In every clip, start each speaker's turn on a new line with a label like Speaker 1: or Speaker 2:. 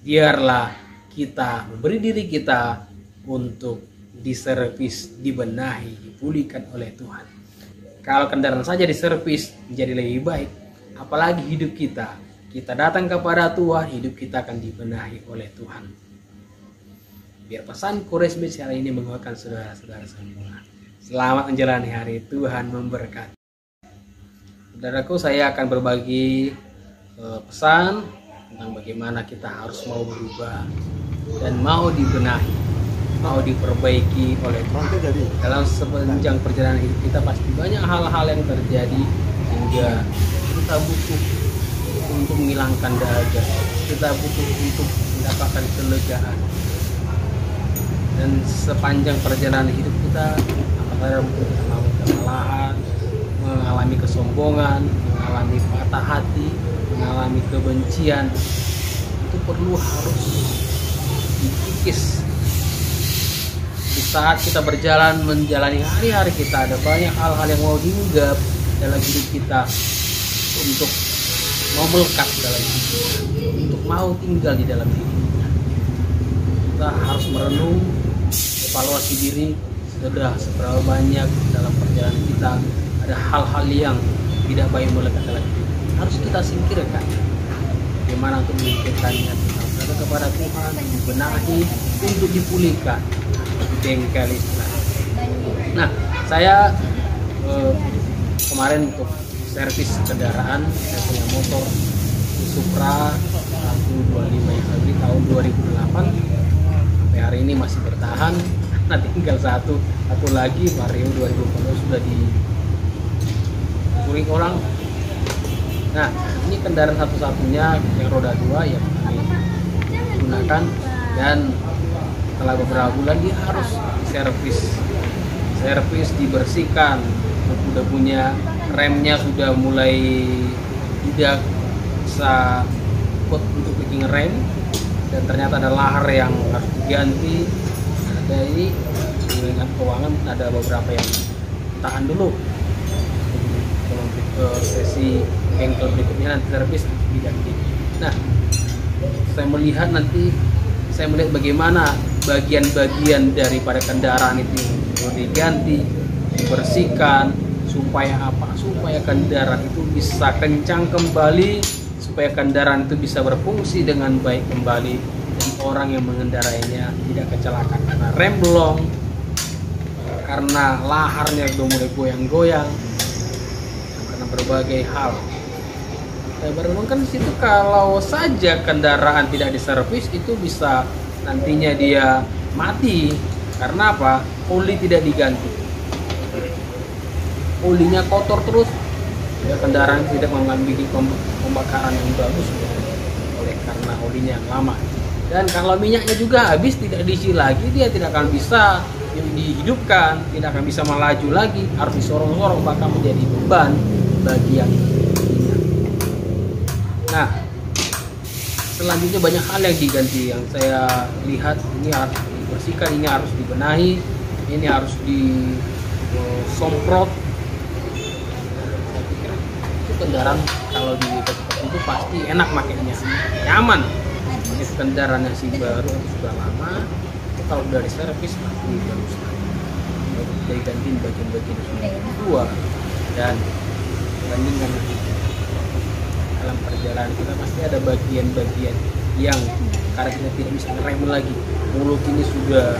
Speaker 1: biarlah kita memberi diri kita untuk diservis, dibenahi, dipulihkan oleh Tuhan. Kalau kendaraan saja diservis menjadi lebih baik, apalagi hidup kita. Kita datang kepada Tuhan, hidup kita akan dibenahi oleh Tuhan. Biar pesan Kores hari ini menguatkan saudara-saudara semua. Selamat menjalani hari, Tuhan memberkati. Saudaraku, saya akan berbagi pesan tentang bagaimana kita harus mau berubah dan mau dibenahi, mau diperbaiki oleh Tuhan. Dalam sepanjang perjalanan hidup kita pasti banyak hal-hal yang terjadi hingga kita butuh untuk menghilangkan dahaga, kita butuh untuk mendapatkan kelegaan. Dan sepanjang perjalanan hidup kita, apakah kita mengalami kesalahan, mengalami kesombongan, mengalami patah hati, mengalami kebencian, itu perlu harus dikikis. Di saat kita berjalan menjalani hari-hari kita, ada banyak hal-hal yang mau hinggap dalam hidup kita untuk mau melekat dalam hidup kita, untuk mau tinggal di dalam hidup kita. Kita harus merenung, evaluasi diri, sudah seberapa banyak dalam perjalanan kita ada hal-hal yang tidak baik melekat dalam hidup. Harus kita singkirkan. Bagaimana untuk menyingkirkannya? Kita berdoa kepada Tuhan, dibenahi untuk dipulihkan. Bengkel istilahnya. Nah, saya kemarin untuk servis kendaraan, saya punya motor Supra 125 yang saya beli tahun 2008. Sampai hari ini masih bertahan. Nah, tinggal satu lagi Vario 2010 sudah dicuri orang. Nah, ini kendaraan satu-satunya yang roda 2 yang kami gunakan, dan setelah beberapa bulan dia harus servis, dibersihkan. Sudah punya remnya sudah mulai tidak bisa kuat untuk bikin rem, dan ternyata ada lahar yang harus diganti. Ada ini dengan keuangan, ada beberapa yang tahan dulu. Kalau sesi bengkel berikutnya nanti servis diganti. Nah, saya melihat bagaimana bagian-bagian daripada kendaraan itu diganti, dibersihkan, supaya apa? Supaya kendaraan itu bisa kencang kembali, supaya kendaraan itu bisa berfungsi dengan baik kembali, dan orang yang mengendarainya tidak kecelakaan karena rem belum, karena laharnya sudah mulai goyang-goyang, karena berbagai hal. Saya merenungkan di situ, kalau saja kendaraan tidak diservis itu bisa nantinya dia mati. Karena apa? Oli tidak diganti, olinya kotor terus, ya kendaraan tidak mengalami pembakaran yang bagus oleh karena olinya yang lama. Dan kalau minyaknya juga habis, tidak diisi lagi, dia tidak akan bisa dihidupkan, tidak akan bisa melaju lagi, harus disorong-sorong, bahkan menjadi beban bagi yang minyak. Nah, selanjutnya banyak hal yang diganti, yang saya lihat ini harus dibersihkan, ini harus dibenahi, ini harus disomprot. Saya pikir itu kendaraan kalau di tempat itu pasti enak makainya, nyaman. Ini kendaraan yang si baru sudah lama, itu kalau udah diservis pasti bagus lagi. Udah digantiin bagian-bagian sudah tua, dan bandingkan dalam perjalanan kita pasti ada bagian-bagian yang karena kita tidak bisa ngerem lagi, mulut ini sudah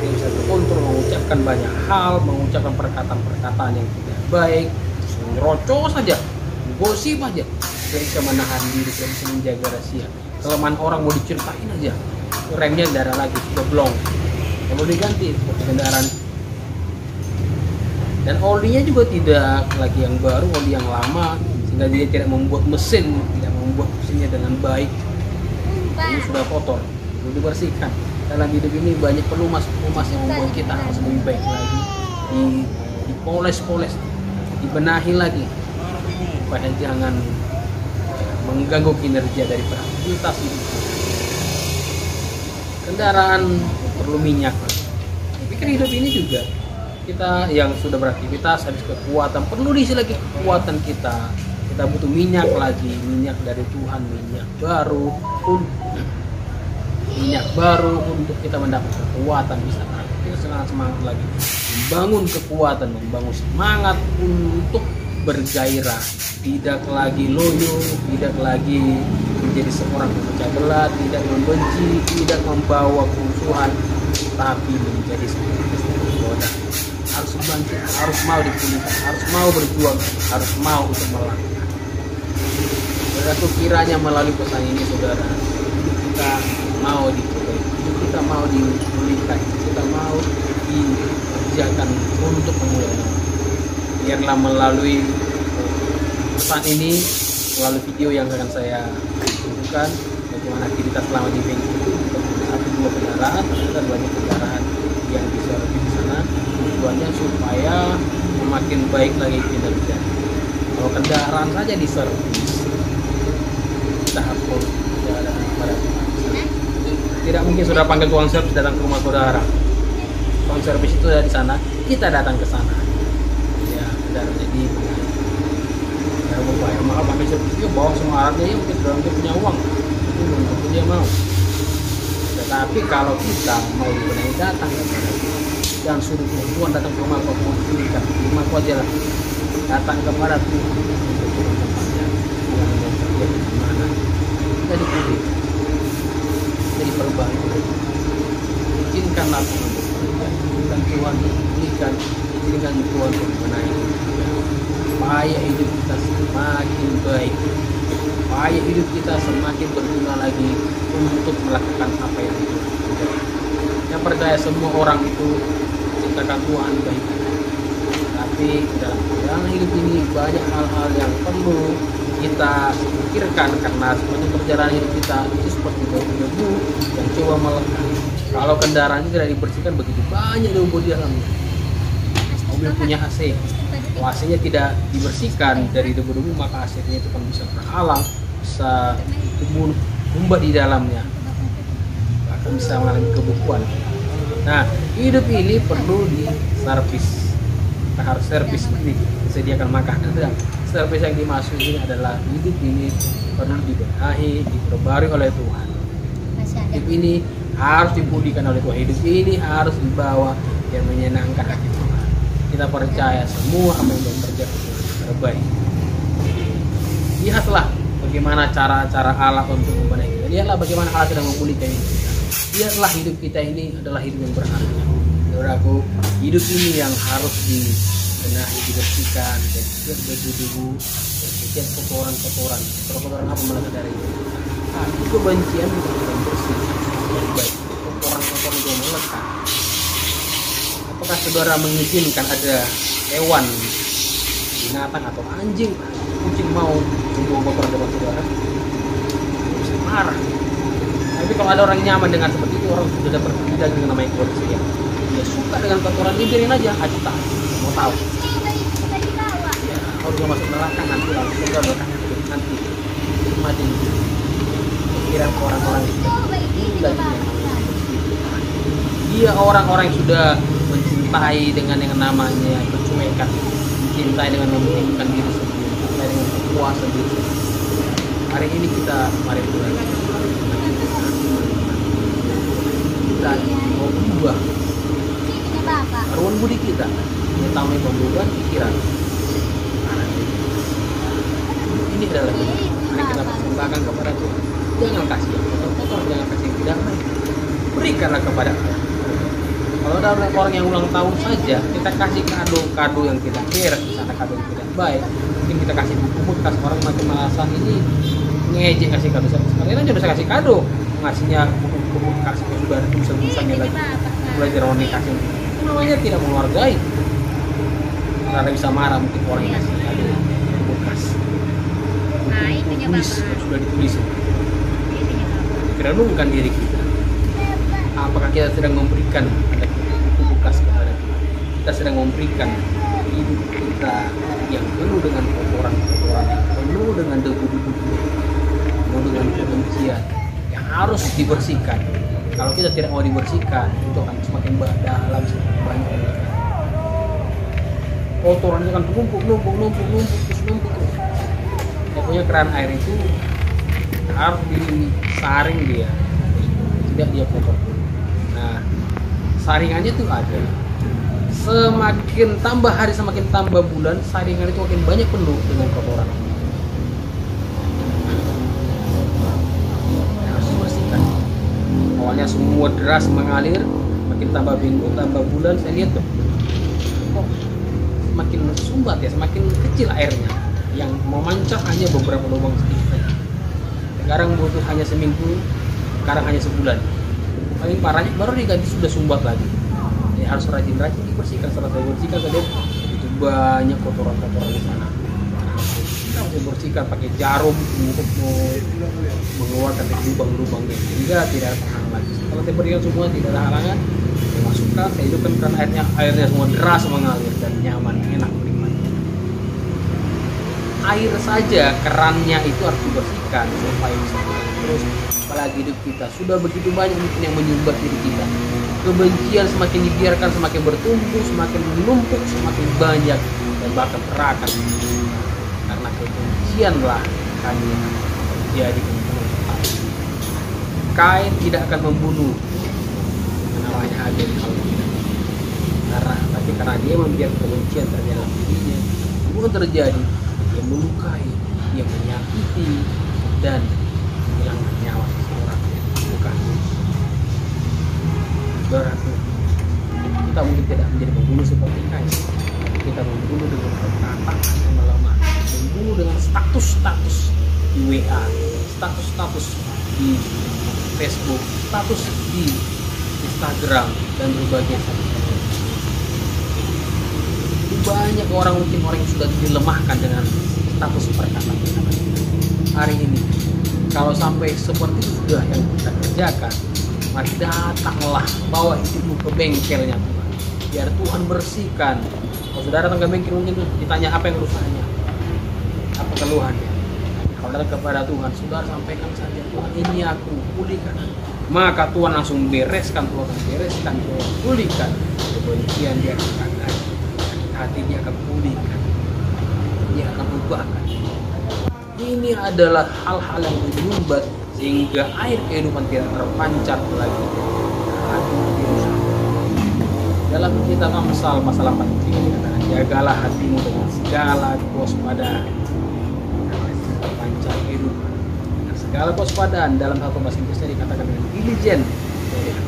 Speaker 1: tidak bisa terkontrol, mengucapkan banyak hal, mengucapkan perkataan-perkataan yang tidak baik, ngerocos saja, gosip aja, tidak bisa menahan diri, tidak bisa menjaga rahasia. Kelemahan orang mau diceritain aja, remnya darah lagi, sudah blong, perlu diganti seperti kendaraan. Dan olinya juga tidak lagi yang baru, oli yang lama, sehingga dia tidak membuat mesinnya dengan baik. Ini sudah kotor, perlu dibersihkan. Dalam hidup ini banyak pelumas yang membuat kita harus lebih baik lagi, dipoles, dibenahi lagi, supaya jangan mengganggu kinerja dari beraktivitas hidup. Kendaraan perlu minyak. Saya pikir hidup ini juga kita yang sudah beraktivitas habis kekuatan, perlu diisi lagi kekuatan kita. Kita butuh minyak lagi, minyak dari Tuhan, minyak baru semangat baru untuk kita mendapat kekuatan bisa kita semangat lagi membangun kekuatan, membangun semangat untuk bergairah, tidak lagi loyo, tidak lagi menjadi seorang pemecah belah, tidak membenci, tidak membawa kerusuhan, tapi menjadi seorang pemberontak. Harus bangkit, harus mau dipulihkan, harus mau berjuang, harus mau untuk melakukan. Saudaraku, kiranya melalui pesan ini saudara, kita mau diperbaiki, kita mau dipulihkan, kita mau dikerjakan untuk pemulihan. Biarlah melalui pesan ini, melalui video yang akan saya tunjukkan bagaimana aktivitas selama di bengkel itu satu dua kendaraan dan banyak kendaraan yang bisa lebih di sana, tujuannya supaya semakin baik lagi kinerja. Kalau kendaraan saja di servis, kita harus jalan pada Tuhan. Tidak mungkin saudara panggil tukang servis datang ke rumah saudara. Tukang servis itu ada di sana, kita datang ke sana. Ya, saudara, jadi cara berbayar mahal pakai servis dia bawa semua alatnya, ya mungkin saudara punya uang, itu belum tentu dia mau. Tetapi kalau kita mau benar-benar datang kepada Tuhan dan suruh Tuhan datang ke rumah kau, pulihkan rumah kau aja lah, datang kepada Tuhan untuk turun tempatnya yang mau terjadi di mana kita dipulih, kita diperbaiki. Izinkanlah Tuhan berpulihkan, izinkan Tuhan dipulihkan, izinkan Tuhan membenahi supaya hidup kita semakin baik, supaya hidup kita semakin berguna lagi untuk melakukan apa yang Tuhan inginkan. Yang percaya semua orang itu ciptakan Tuhan baik, tapi dalam perjalanan hidup ini banyak hal-hal yang perlu kita pikirkan, karena sepanjang perjalanan hidup kita itu seperti debu yang coba melekat. Kalau kendaraan tidak dibersihkan, begitu banyak debu di dalamnya. Mobil punya AC, kalau AC-nya tidak dibersihkan dari debu-debu, maka AC-nya itu kan bisa terhalang, bisa tumbuh di dalamnya, bahkan bisa mengalami kebukuan. Nah, hidup ini perlu diservis. Kita harus servis, ini disediakan makanan. Dan servis yang dimaksud ini adalah hidup ini perlu dibenahi, diperbarui oleh Tuhan. Hidup ini harus dipulihkan oleh Tuhan. Hidup ini harus dibawa yang menyenangkan hati Tuhan. Kita percaya semua apa yang Tuhan kerjakan terbaik. Lihatlah bagaimana cara-cara Allah untuk membenahi kita. Lihatlah bagaimana Allah sedang memulihkan hidup kita. Lihatlah hidup kita ini adalah hidup yang berharga. Saudaraku, hidup ini yang harus dibenahi, dibersihkan dari setiap debu-debu, dari setiap kotoran-kotoran. Kotoran apa melekat dari itu? Itu kebencian yang bersih, yang baik. Kotoran-kotoran yang melekat. Apakah saudara mengizinkan ada hewan, binatang atau anjing, kucing mau membuang kotoran depan saudara? Bisa marah. Tapi kalau ada orang nyaman dengan seperti itu, orang sudah berbeda dengan namanya korupsi, ya. Dia suka dengan kotoran, biarin aja, aja tak mau tahu. Ya, kalau dia masuk neraka nanti langsung saudara nanti mati. Pikiran orang-orang itu dia orang-orang yang sudah mencintai dengan yang namanya kecuekan, mencintai dengan mementingkan diri sendiri, mencintai dengan kepuasan diri sendiri. Hari ini kita mari mulai kita mau berubah haruan budi kita, mengetahui pembukaan pikiran. Ini adalah mari kita persembahkan kepada Tuhan. Jangan kasih yang kotor-kotor, jangan kasih yang tidak baik, berikanlah kepada Allah. Kalau ada orang yang ulang tahun saja, kita kasih kado-kado yang tidak fair, misalnya kado yang tidak baik, mungkin kita kasih buku bekas, orang makin merasa ini ngejek kasih kado. Sekalian aja bisa kasih kado, ngasihnya buku bekas yang sudah ada tulisan-tulisannya lagi, belajar komunikasi, itu namanya tidak menghargai. Karena bisa marah mungkin orang yang kasih kado buku bekas, buku tulis yang sudah ditulis. Renungkan diri kita. Apakah kita sedang memberikan ada bekas kepada Tuhan? Kita sedang memberikan hidup kita yang penuh dengan kotoran-kotoran, penuh dengan debu-debu, penuh dengan kebencian yang harus dibersihkan. Kalau kita tidak mau dibersihkan, itu akan semakin dalam, semakin banyak. Kotoran itu akan numpuk. Yang punya keran air itu harus disaring dia, tidak dia kotor. Nah, saringannya tuh ada. Semakin tambah hari, semakin tambah bulan, saringan itu makin banyak penuh dengan kotoran. Harus dibersihkan. Awalnya semua deras mengalir, makin tambah minggu, tambah bulan, saya lihat tuh, kok semakin sumbat ya, semakin kecil airnya. Yang memancar hanya beberapa lubang sedikit saja. Sekarang butuh hanya seminggu, sekarang hanya sebulan. Paling parahnya baru diganti sudah sumbat lagi. Jadi harus rajin-rajin dibersihkan. Setelah saya bersihkan, saya lihat itu banyak kotoran-kotoran di sana. Kita harus bersihkan pakai jarum untuk mengeluarkan dari lubang-lubang ini, sehingga tidak ada penghalang lagi. Setelah saya berikan semua, tidak ada halangan, saya masukkan, saya hidupkan karena airnya semua deras mengalir dan nyaman, enak menikmati. Air saja kerannya itu harus dibersihkan supaya bisa terus. Apalagi hidup kita sudah begitu banyak mungkin yang menyumbat diri kita. Kebencian semakin dibiarkan semakin bertumbuh, semakin menumpuk, semakin banyak dan bahkan terakan. Karena kebencianlah kami menjadi pembunuh. Kain tidak akan membunuh namanya Habil kalau tidak. Tapi karena dia membiarkan kebencian terjadi dalam dirinya, bukan terjadi, dia melukai, dia menyakiti dan menghilangkan nyawa seseorang. Bukan. Berarti kita mungkin tidak menjadi pembunuh seperti Kain. Kita membunuh dengan perkataan yang melemah, membunuh dengan status-status di WA, status-status di Facebook, status di Instagram dan berbagai status. Banyak orang mungkin orang yang sudah dilemahkan dengan status perkataan. Hari ini kalau sampai seperti itu sudah yang kita kerjakan, mari datanglah, bawa hidupmu ke bengkelnya Tuhan, biar Tuhan bersihkan. Kalau saudara datang ke bengkel mungkin ditanya apa yang rusaknya, apa keluhannya. Kalau datang kepada Tuhan, saudara sampaikan saja, Tuhan ini aku, pulihkan. Maka Tuhan langsung bereskan, Tuhan pulihkan. Kebencian dia akan hati dia akan pulihkan, dia akan ubahkan. Ini adalah hal-hal yang menyumbat sehingga air kehidupan tidak terpancar lagi. Dalam kitab Amsal pasal 4 ini dikatakan, jagalah hatimu dengan segala kewaspadaan, terpancar kehidupan dengan segala kewaspadaan. Dalam satu bahasa Inggrisnya dikatakan dengan diligent,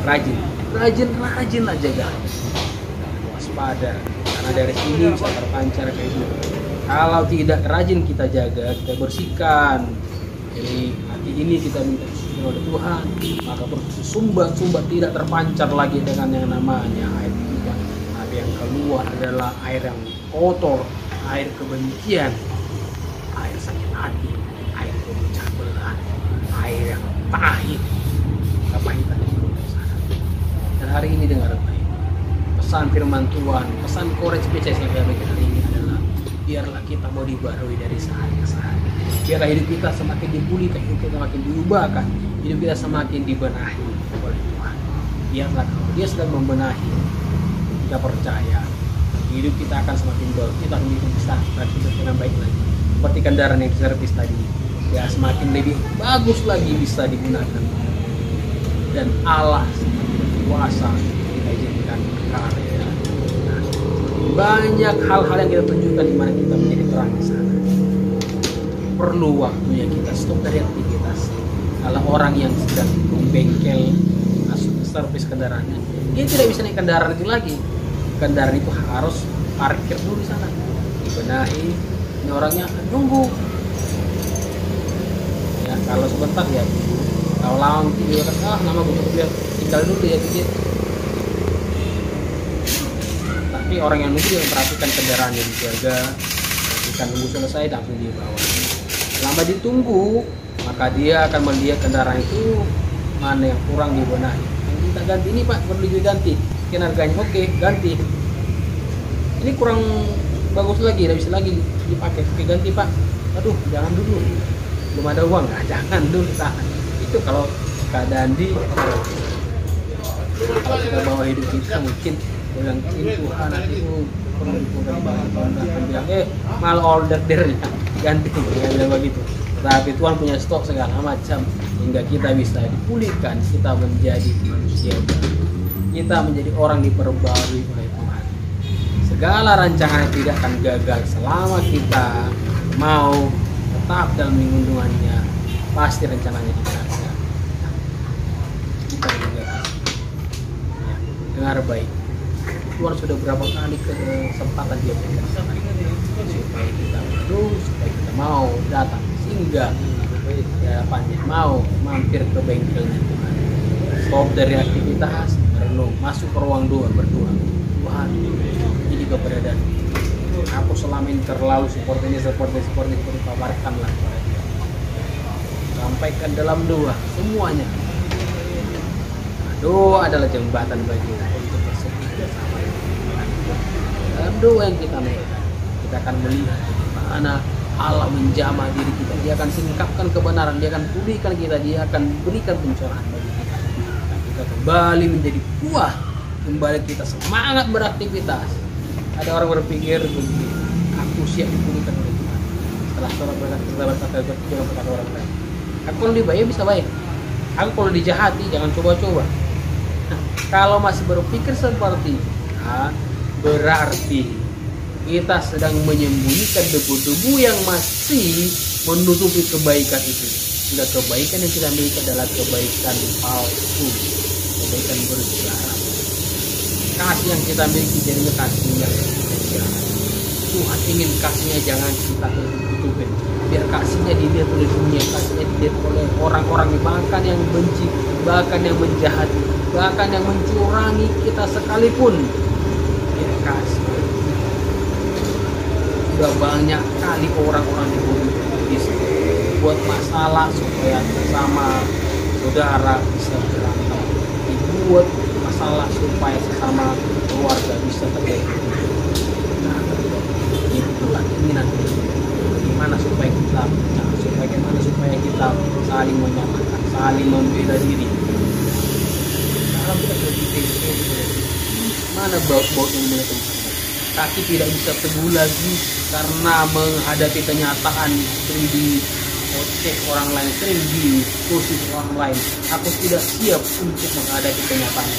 Speaker 1: rajinlah jaga, waspada. Karena dari sini bisa terpancar kehidupan. Kalau tidak rajin kita jaga, kita bersihkan, jadi hati ini kita minta disucikan oleh Tuhan, maka bersumbat tidak terpancar lagi dengan yang namanya air kehidupan. Tapi yang keluar adalah air yang kotor, air kebencian, air sakit hati, air pemecah belah, air yang pahit, kepahitan yang di sana. Dan hari ini dengar baik. Pesan firman Tuhan, pesan Korex PCS yang kami hari ini adalah, biarlah kita mau dibarui dari saat ke saat. Biarlah hidup kita semakin dipulihkan, hidup kita semakin diubahkan, hidup kita semakin dibenahi oleh Tuhan. Biarlah kalau Dia sedang membenahi, kita percaya hidup kita akan semakin baik, kita akan bisa beraktivitas dengan baik lagi. Seperti kendaraan yang diservis tadi, ya semakin lebih bagus lagi bisa digunakan. Dan Allah semakin berkuasa kita izinkan berkarya. Nah, banyak hal-hal yang kita tunjukkan di mana kita menjadi terang di sana. Perlu waktunya kita stop dari aktivitas. Kalau orang yang sedang membengkel masuk ke servis kendaraannya, dia tidak bisa naik kendaraan itu lagi. Kendaraan itu harus parkir dulu di sana, dibenahi. Ini orangnya akan nunggu. Ya kalau sebentar ya, kalau lama dia kata nama gue tinggal dulu ya gitu. Tapi orang yang nunggu yang perhatikan kendaraannya dijaga, perhatikan nunggu selesai langsung dibawa. Selama ditunggu, maka dia akan melihat kendaraan itu mana yang kurang dibenahi. Yang kita ganti ini Pak, perlu diganti. Sekian harganya, oke ganti. Ini kurang bagus lagi, tidak bisa lagi dipakai. Oke ganti Pak. Aduh, jangan dulu. Belum ada uang, nah, jangan dulu tahan. Itu kalau keadaan di kalau kita bawa hidup kita mungkin bilang Tuhan itu perlu dikurang banget, akan bilang mal order dernya ganti, ya bilang begitu. Tetapi Tuhan punya stok segala macam hingga kita bisa dipulihkan, kita menjadi manusia baru, kita menjadi orang diperbarui oleh Tuhan. Segala rancangan tidak akan gagal selama kita mau tetap dalam lindungannya. Pasti rencananya dibenarkan. Kita juga dengar baik. Tuhan sudah berapa kali kesempatan dia berikan supaya kita terus, supaya kita mau datang singgah hadapannya, mau mampir ke bengkelnya Tuhan. Stop dari aktivitas, merenung, masuk ke ruang doa, berdoa. Tuhan, ini keberadaan aku selama ini terlalu seperti ini paparkanlah kepada dia. Sampaikan dalam doa semuanya. Doa adalah jembatan bagi kita untuk bersekutu bersama Tuhan. Dalam doa yang kita naikkan, kita akan melihat bagaimana Allah menjamah diri kita. Dia akan singkapkan kebenaran, dia akan pulihkan kita, dia akan berikan pencerahan bagi kita. Dan kita kembali menjadi kuat, kembali kita semangat beraktivitas. Ada orang berpikir begini, aku siap dipulihkan oleh Tuhan. Setelah seorang berkata kepada orang lain, aku kalau dibayar bisa baik, aku kalau dijahati jangan coba-coba. Nah, kalau masih berpikir seperti itu, berarti kita sedang menyembunyikan debu-debu yang masih menutupi kebaikan itu. Sehingga kebaikan yang kita miliki adalah kebaikan palsu, kebaikan bersejarah. Kasih yang kita miliki jadinya kasih yang spesial. Tuhan ingin kasihnya jangan kita tutupin. Biar kasihnya dilihat oleh dunia, kasihnya dilihat oleh orang-orang, bahkan yang benci, bahkan yang menjahati, bahkan yang mencurangi kita sekalipun. Biar kasih. Sudah banyak kali orang-orang bisa buat masalah supaya sesama saudara bisa berantem, dibuat masalah supaya sesama keluarga bisa terjadi. Nah, itulah keinginan gimana supaya kita supaya kita saling menyamakan, saling membela diri. Kalau kita berpikir mana bau-bau yang mulai kencang, kaki tidak bisa teguh lagi karena menghadapi kenyataan sering diocek orang lain, sering dikusik orang lain. Aku tidak siap untuk menghadapi kenyataan.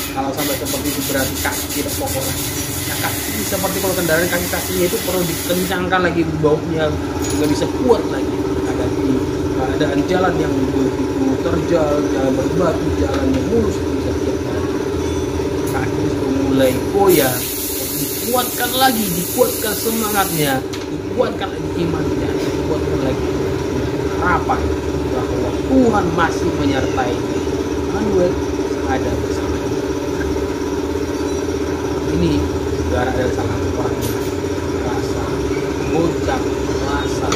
Speaker 1: Kalau sampai seperti itu berarti kaki tidak kokoh lagi. Nah, kaki seperti kalau kendaraan, kaki-kakinya itu perlu dikencangkan lagi baunya, nggak bisa kuat lagi menghadapi keadaan jalan yang begitu terjal, jalan berbatu, jalan yang mulus bisa tiap hari. Kaki sudah mulai goyah, dikuatkan lagi, dikuatkan semangatnya, dikuatkan lagi imannya, dikuatkan lagi harapan bahwa Tuhan masih menyertai Manuel ada bersama. Ini saudara adalah salah orang yang merasa bocah, merasa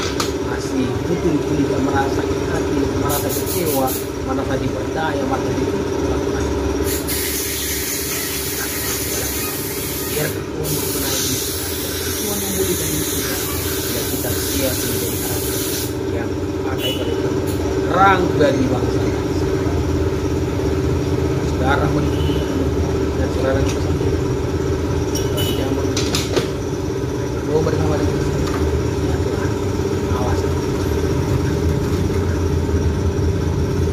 Speaker 1: masih betul-betul tidak merasa hati, merasa kecewa, merasa diperdaya, merasa ditutup. Biar Tuhan membenahi, Tuhan memulihkan diri kita, biar kita siap menjadi orang yang pakai pada Tuhan, terang bagi bangsa. Saudara menikmati dan saudara bersama. Jangan bersama dengan awas.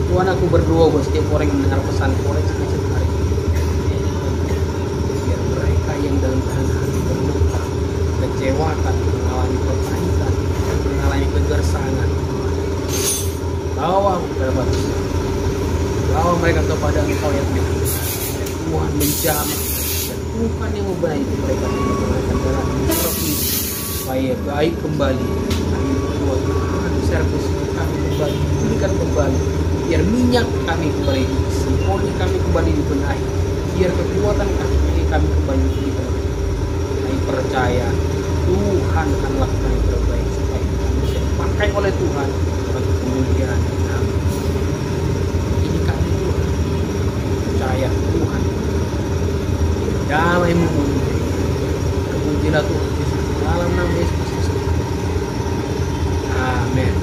Speaker 1: Tuhan, aku berdoa buat setiap orang yang mendengar pesan koreksi hari ini. Biar mereka yang dalam keadaan hati terluka, kecewakan, mengalami kepahitan, mengalami kegersangan, bawa kepada Tuhan, bawa mereka kepada Engkau yang Tuhan. Tuhan menjamah dan Tuhan yang membenahi mereka menggunakan darah terapi supaya baik kembali. Kami berdoa Tuhan servis kami kembali, pulihkan kembali, biar minyak kami kembali diisi, oli kami kembali dibenahi, biar kekuatan kami kembali diberikan. Kami percaya Tuhan akan lakukan yang terbaik supaya kita bisa dipakai oleh Tuhan bagi kemuliaan kami. Ini kami Tuhan, percaya Tuhan. Damai memenuhi, terpujilah Tuhan Yesus dalam nama Yesus Kristus. Amin.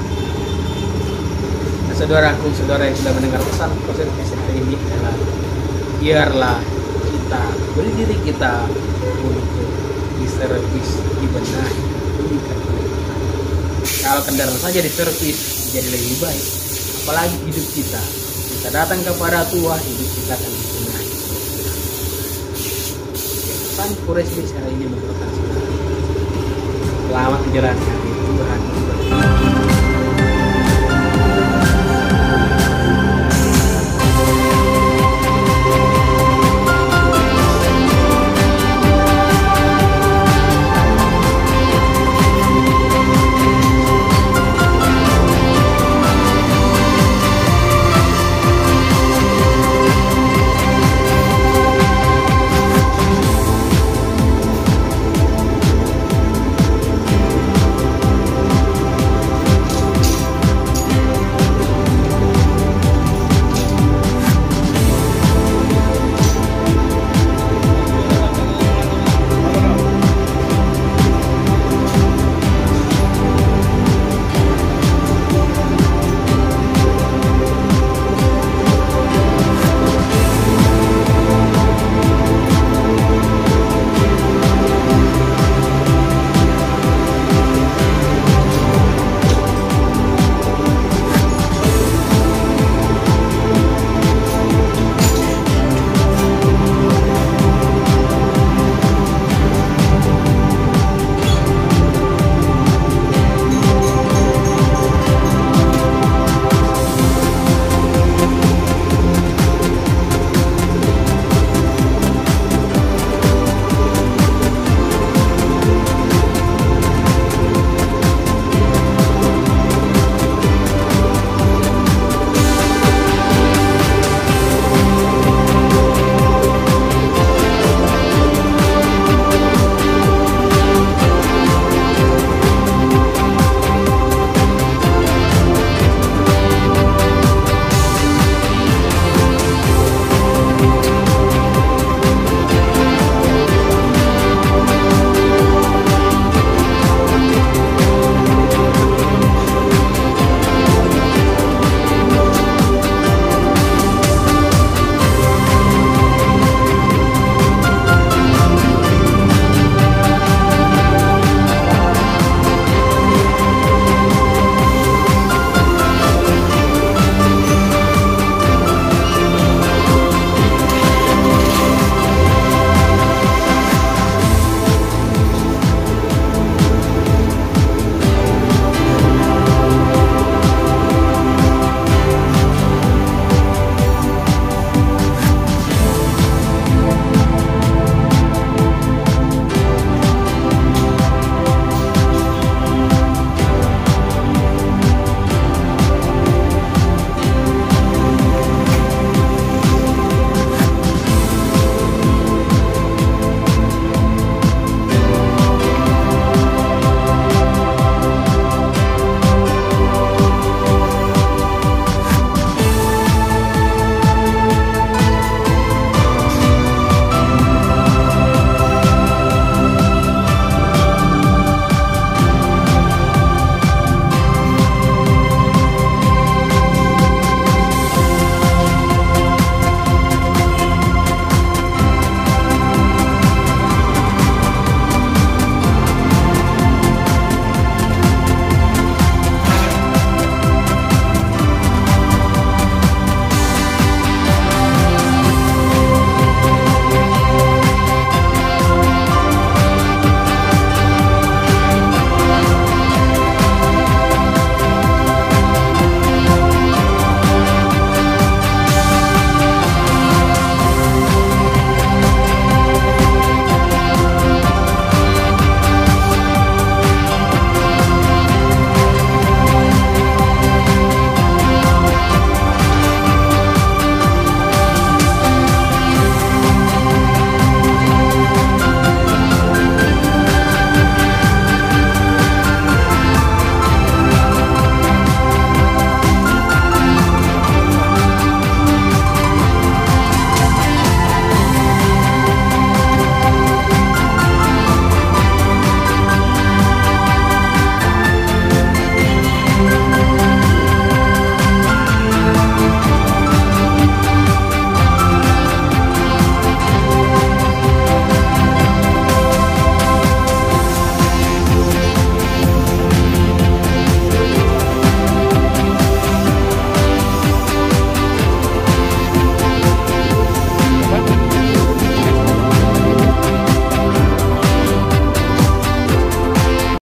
Speaker 1: Nah, saudara yang sudah mendengar pesan proses hari ini adalah biarlah kita beri diri kita untuk diservis, dibenahi, diberikan oleh Tuhan. Kalau kendaraan saja diservis jadi lebih baik, apalagi hidup kita. Kita datang kepada Tuhan, hidup kita akan dibenahi. Pesan Koresmi hari ini merupakan selamat menjalankan Tuhan.